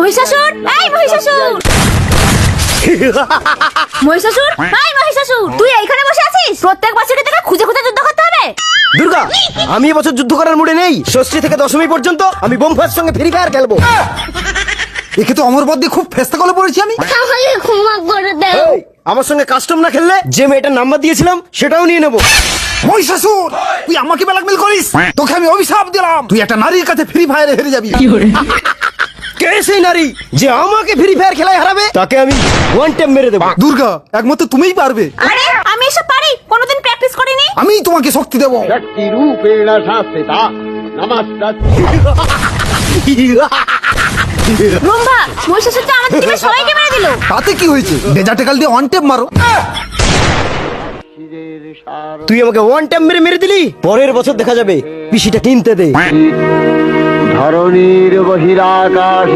মহিষাসুর, এই মহিষাসুর। মহিষাসুর, এই মহিষাসুর, তুই এইখানে বসে আছিস? প্রত্যেক বছরই তোকে খুঁজে খুঁজে যুদ্ধ করতে হবে। দুর্গা, আমি এবছর যুদ্ধ করার মুডে নেই। ষষ্ঠী থেকে দশমী পর্যন্ত আমি বোমফার সঙ্গে ফ্রি ফায়ার খেলবো। একে তো অমর বদ্দি খুব ফেস্তা কলে পড়েছি আমি। তাহলে ক্ষমা করে দাও। এই, আমার সঙ্গে কাস্টম না খেললে যে মেয়েটার নাম্বার দিয়েছিলাম সেটাও নিয়ে নেবো। মহিষাসুর, তুই আমাকে ব্ল্যাকমেল করিস? তোকে আমি অভিশাপ দিলাম, তুই একটা নারীর কাছে ফ্রি ফায়ারে হেরে যাবি। কে সেই নারী যে আমাকে ফ্রি ফায়ার খেলায় হারাবে? তাকে আমি ওয়ান টাইম মেরে দেবো। দুর্গা, একমাত্র তুমিই পারবে। আরে আমি এসব পারি, কোনোদিন প্র্যাকটিস করিনি। আমিই তোমাকে শক্তি দেবো। शक्तिरूपेण शास्त्रिता नमस्तत् রুম্বা, মহিষাসুর তো আমাদের টিমের সবাইকে মেরে দিল। তাতে কি হয়েছে? ডেজার্ট কাল দিয়ে অন টেপ মারো। তুই আমাকে ওয়ান টাইম মেরে মেরে দিলি, পরের বছর দেখা যাবে পিসিটা কিনতে দে। धरणीर बहिराकाश